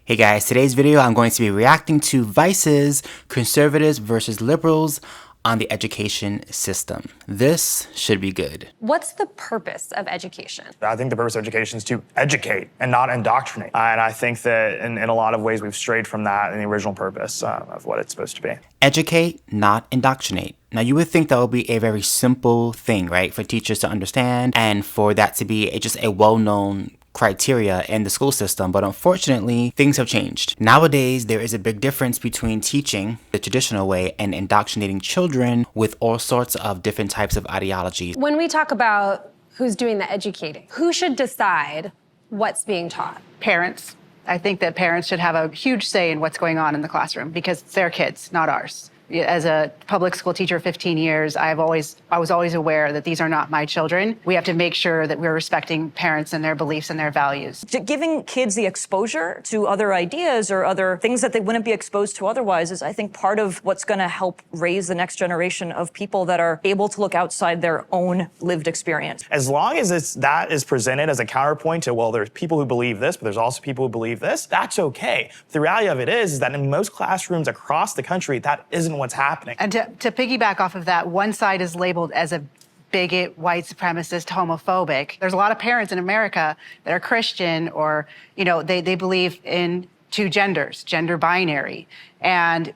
Hey guys, today's video I'm going to be reacting to Vice's conservatives versus liberals on the education system. This should be good. What's the purpose of education? I think the purpose of education is to educate and not indoctrinate. And I think that in a lot of ways we've strayed from that in the original purpose of what it's supposed to be. Educate, not indoctrinate. Now you would think that would be a very simple thing, right? For teachers to understand and for that to be just a well-known criteria in the school system, but unfortunately things have changed. Nowadays there is a big difference between teaching the traditional way and indoctrinating children with all sorts of different types of ideologies. When we talk about who's doing the educating, who should decide what's being taught? Parents. I think that parents should have a huge say in what's going on in the classroom because it's their kids, not ours. As a public school teacher 15 years, I was always aware that these are not my children. We have to make sure that we're respecting parents and their beliefs and their values. Giving kids the exposure to other ideas or other things that they wouldn't be exposed to otherwise is, I think, part of what's going to help raise the next generation of people that are able to look outside their own lived experience. As long as that is presented as a counterpoint to, well, there's people who believe this, but there's also people who believe this, that's okay. The reality of it is that in most classrooms across the country, that isn't what's happening. And to piggyback off of that, one side is labeled as a bigot, white supremacist, homophobic. There's a lot of parents in America that are Christian or, they believe in two genders, gender binary. And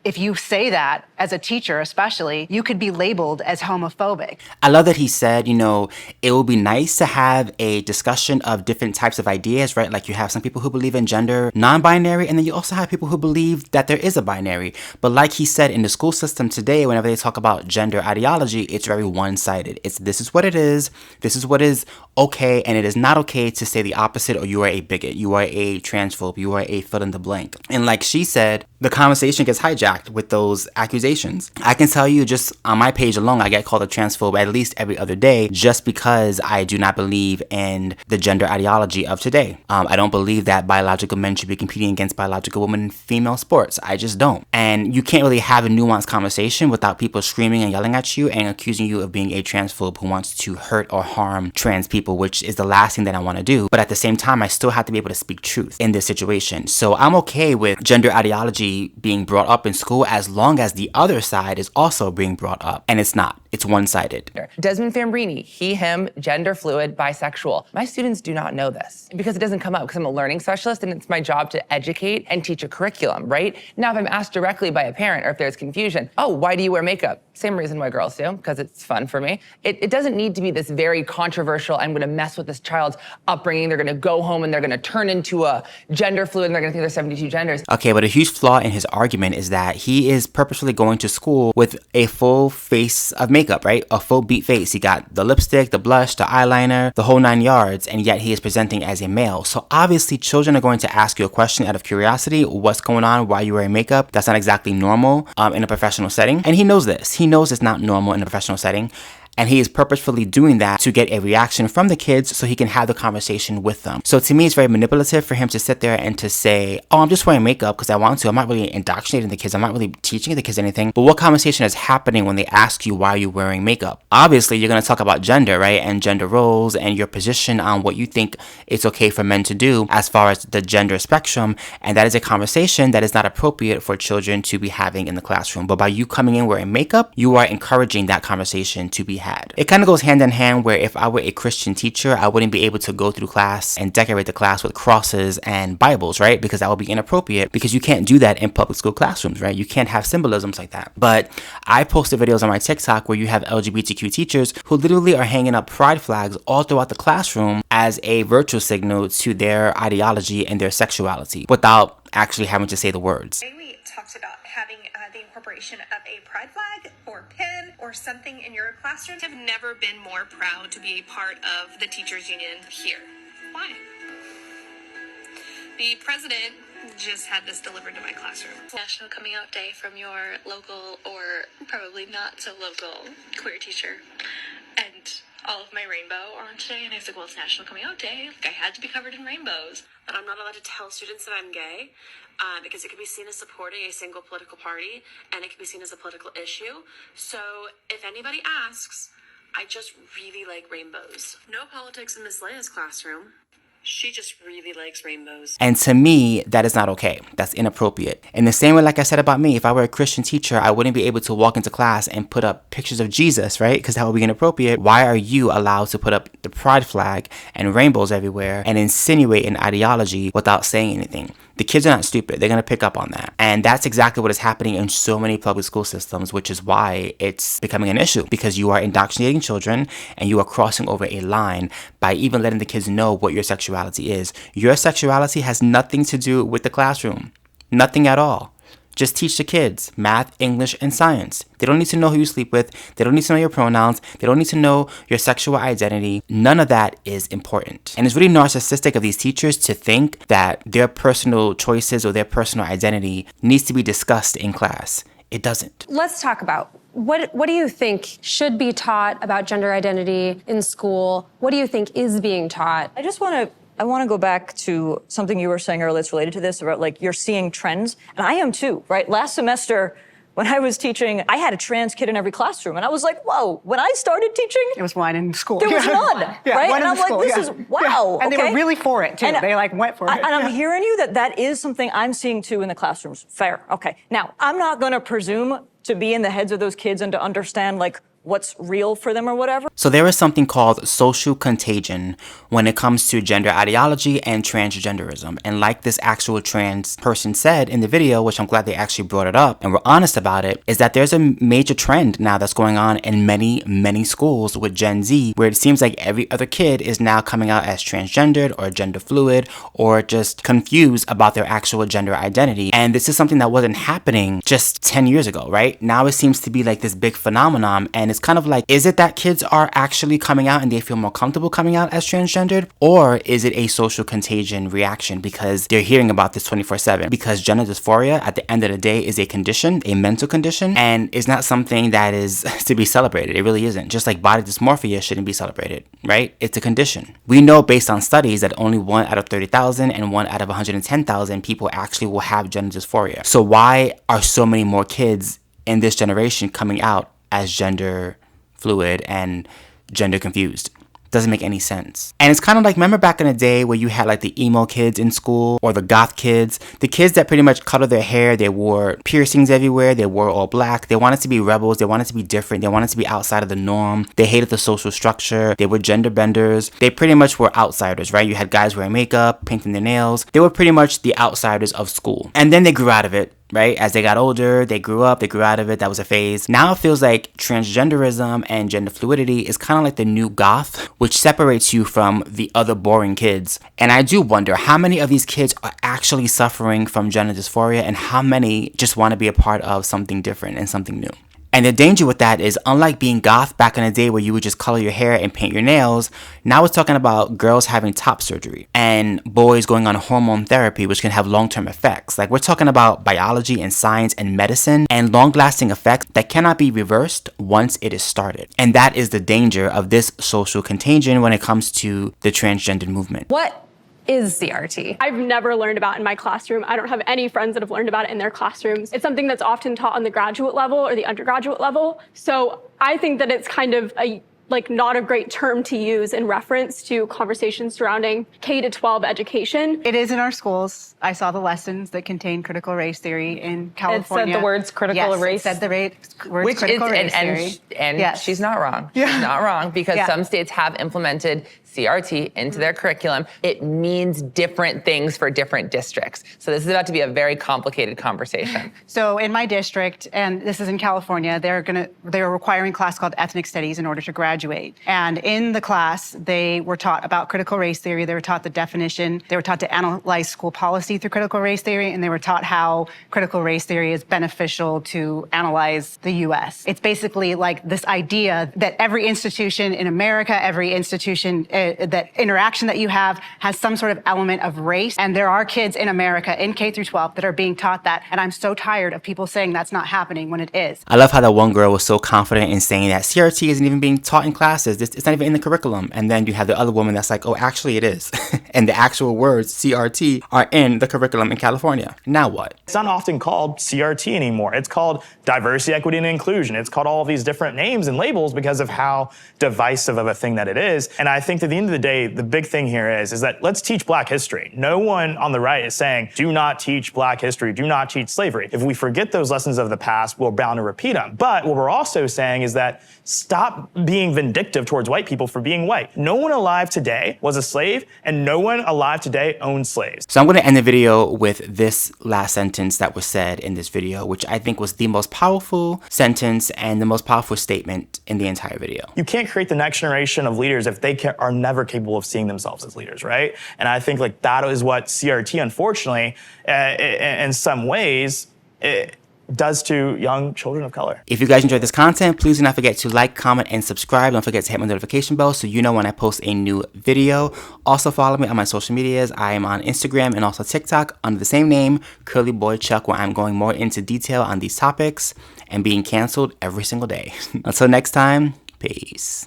if you say that as a teacher, especially, you could be labeled as homophobic. I love that he said, it would be nice to have a discussion of different types of ideas, right? Like you have some people who believe in gender non-binary, and then you also have people who believe that there is a binary. But like he said, in the school system today, whenever they talk about gender ideology, it's very one-sided. It's this is what it is, this is what is okay, and it is not okay to say the opposite, or you are a bigot, you are a transphobe, you are a fill in the blank. And like she said, the conversation gets hijacked with those accusations. I can tell you just on my page alone, I get called a transphobe at least every other day just because I do not believe in the gender ideology of today. I don't believe that biological men should be competing against biological women in female sports. I just don't. And you can't really have a nuanced conversation without people screaming and yelling at you and accusing you of being a transphobe who wants to hurt or harm trans people, which is the last thing that I want to do. But at the same time, I still have to be able to speak truth in this situation. So I'm okay with gender ideology being brought up in school as long as the other side is also being brought up. And it's not. It's one-sided. Desmond Fambrini, he, him, gender fluid, bisexual. My students do not know this because it doesn't come up because I'm a learning specialist and it's my job to educate and teach a curriculum, right? Now, if I'm asked directly by a parent or if there's confusion, oh, why do you wear makeup? Same reason why girls do, because it's fun for me. It doesn't need to be this very controversial, I'm gonna mess with this child's upbringing, they're gonna go home and they're gonna turn into a gender fluid and they're gonna think there's 72 genders. Okay, but a huge flaw in his argument is that he is purposefully going to school with a full face of makeup, right? A full beat face. He got the lipstick, the blush, the eyeliner, the whole 9 yards, and yet he is presenting as a male. So obviously children are going to ask you a question out of curiosity. What's going on? Why are you wearing makeup? That's not exactly normal in a professional setting. And he knows this. He knows it's not normal in a professional setting. And he is purposefully doing that to get a reaction from the kids so he can have the conversation with them. So to me, it's very manipulative for him to sit there and to say, oh, I'm just wearing makeup because I want to. I'm not really indoctrinating the kids. I'm not really teaching the kids anything. But what conversation is happening when they ask you why you're wearing makeup? Obviously, you're going to talk about gender, right? And gender roles and your position on what you think it's okay for men to do as far as the gender spectrum. And that is a conversation that is not appropriate for children to be having in the classroom. But by you coming in wearing makeup, you are encouraging that conversation to be had. It kind of goes hand in hand where if I were a Christian teacher, I wouldn't be able to go through class and decorate the class with crosses and Bibles, right? Because that would be inappropriate because you can't do that in public school classrooms, right? You can't have symbolisms like that. But I posted videos on my TikTok where you have LGBTQ teachers who literally are hanging up pride flags all throughout the classroom as a virtue signal to their ideology and their sexuality without actually having to say the words. We talked about having the incorporation of a pride flag or pin or something in your classroom. I've never been more proud to be a part of the teachers union here. Why? The president just had this delivered to my classroom. National Coming Out Day from your local or probably not so local queer teacher. And all of my rainbow are on today, and I was like, well, it's National Coming Out Day. Like, I had to be covered in rainbows. But I'm not allowed to tell students that I'm gay because it could be seen as supporting a single political party, and it could be seen as a political issue. So if anybody asks, I just really like rainbows. No politics in Miss Leia's classroom. She just really likes rainbows. And to me, that is not okay. That's inappropriate. In the same way, like I said about me, if I were a Christian teacher, I wouldn't be able to walk into class and put up pictures of Jesus, right? Because that would be inappropriate. Why are you allowed to put up the pride flag and rainbows everywhere and insinuate an ideology without saying anything? The kids are not stupid. They're going to pick up on that. And that's exactly what is happening in so many public school systems, which is why it's becoming an issue, because you are indoctrinating children and you are crossing over a line by even letting the kids know what your sexuality is. Your sexuality has nothing to do with the classroom. Nothing at all. Just teach the kids math, English, and science. They don't need to know who you sleep with. They don't need to know your pronouns. They don't need to know your sexual identity. None of that is important. And it's really narcissistic of these teachers to think that their personal choices or their personal identity needs to be discussed in class. It doesn't. Let's talk about what do you think should be taught about gender identity in school? What do you think is being taught? I want to go back to something you were saying earlier that's related to this about like you're seeing trends. And I am too, right? Last semester, when I was teaching, I had a trans kid in every classroom. And I was like, whoa, when I started teaching, It was one in school. there was none, Yeah, right? one And in I'm the like, school, this yeah. is wow. And they okay? were really for it too. And they like went for it. And I'm hearing you that is something I'm seeing too in the classrooms. Fair, okay. Now, I'm not gonna presume to be in the heads of those kids and to understand like what's real for them or whatever. So there is something called social contagion when it comes to gender ideology and transgenderism. And like this actual trans person said in the video, which I'm glad they actually brought it up and were honest about it, is that there's a major trend now that's going on in many, many schools with Gen Z, where it seems like every other kid is now coming out as transgendered or gender fluid or just confused about their actual gender identity. And this is something that wasn't happening just 10 years ago, right? Now it seems to be like this big phenomenon, and it's kind of like, is it that kids are actually coming out and they feel more comfortable coming out as transgendered? Or is it a social contagion reaction because they're hearing about this 24/7? Because gender dysphoria at the end of the day is a condition, a mental condition, and is not something that is to be celebrated. It really isn't. Just like body dysmorphia shouldn't be celebrated, right? It's a condition. We know based on studies that only 1 out of 30,000 and 1 out of 110,000 people actually will have gender dysphoria. So why are so many more kids in this generation coming out as gender fluid and gender confused? Doesn't make any sense. And it's kind of like, remember back in the day where you had like the emo kids in school or the goth kids, the kids that pretty much colored their hair, they wore piercings everywhere, they wore all black, they wanted to be rebels, they wanted to be different, they wanted to be outside of the norm, they hated the social structure, they were gender benders, they pretty much were outsiders, right? You had guys wearing makeup, painting their nails, they were pretty much the outsiders of school. And then they grew out of it, right? As they got older, they grew up, they grew out of it. That was a phase. Now it feels like transgenderism and gender fluidity is kind of like the new goth, which separates you from the other boring kids. And I do wonder how many of these kids are actually suffering from gender dysphoria and how many just want to be a part of something different and something new. And the danger with that is, unlike being goth back in the day where you would just color your hair and paint your nails, now we're talking about girls having top surgery and boys going on hormone therapy, which can have long-term effects. Like, we're talking about biology and science and medicine and long-lasting effects that cannot be reversed once it is started. And that is the danger of this social contagion when it comes to the transgender movement. What is CRT? I've never learned about it in my classroom. I don't have any friends that have learned about it in their classrooms. It's something that's often taught on the graduate level or the undergraduate level. So I think that it's kind of not a great term to use in reference to conversations surrounding K-12 education. It is in our schools. I saw the lessons that contain critical race theory in California. It said the words critical race. It said the words Which critical is, race and theory. and Yes. she's not wrong. She's not wrong because some states have implemented CRT into their curriculum. It means different things for different districts. So this is about to be a very complicated conversation. So in my district, and this is in California, they're requiring a class called ethnic studies in order to graduate. And in the class, they were taught about critical race theory. They were taught the definition. They were taught to analyze school policy through critical race theory, and they were taught how critical race theory is beneficial to analyze the U.S. It's basically like this idea that every institution in America, every institution, that interaction that you have has some sort of element of race. And there are kids in America in K through 12 that are being taught that. And I'm so tired of people saying that's not happening when it is. I love how that one girl was so confident in saying that CRT isn't even being taught taught in classes. It's not even in the curriculum. And then you have the other woman that's like, oh, actually it is. And the actual words CRT are in the curriculum in California. Now what? It's not often called CRT anymore. It's called diversity, equity, and inclusion. It's called all these different names and labels because of how divisive of a thing that it is. And I think at the end of the day, the big thing here is that let's teach Black history. No one on the right is saying, do not teach Black history, do not teach slavery. If we forget those lessons of the past, we're bound to repeat them. But what we're also saying is that stop being vindictive towards white people for being white. No one alive today was a slave, and no one alive today owns slaves. So I'm going to end the video with this last sentence that was said in this video, which I think was the most powerful sentence and the most powerful statement in the entire video. You can't create the next generation of leaders if they are never capable of seeing themselves as leaders, right? And I think like that is what CRT, unfortunately, in some ways, it does to young children of color. If you guys enjoyed this content, please do not forget to like, comment, and subscribe. Don't forget to hit my notification bell so you know when I post a new video. Also follow me on my social medias. I am on Instagram and also TikTok under the same name, Curly Boy Chuck, where I'm going more into detail on these topics and being canceled every single day. Until next time, peace.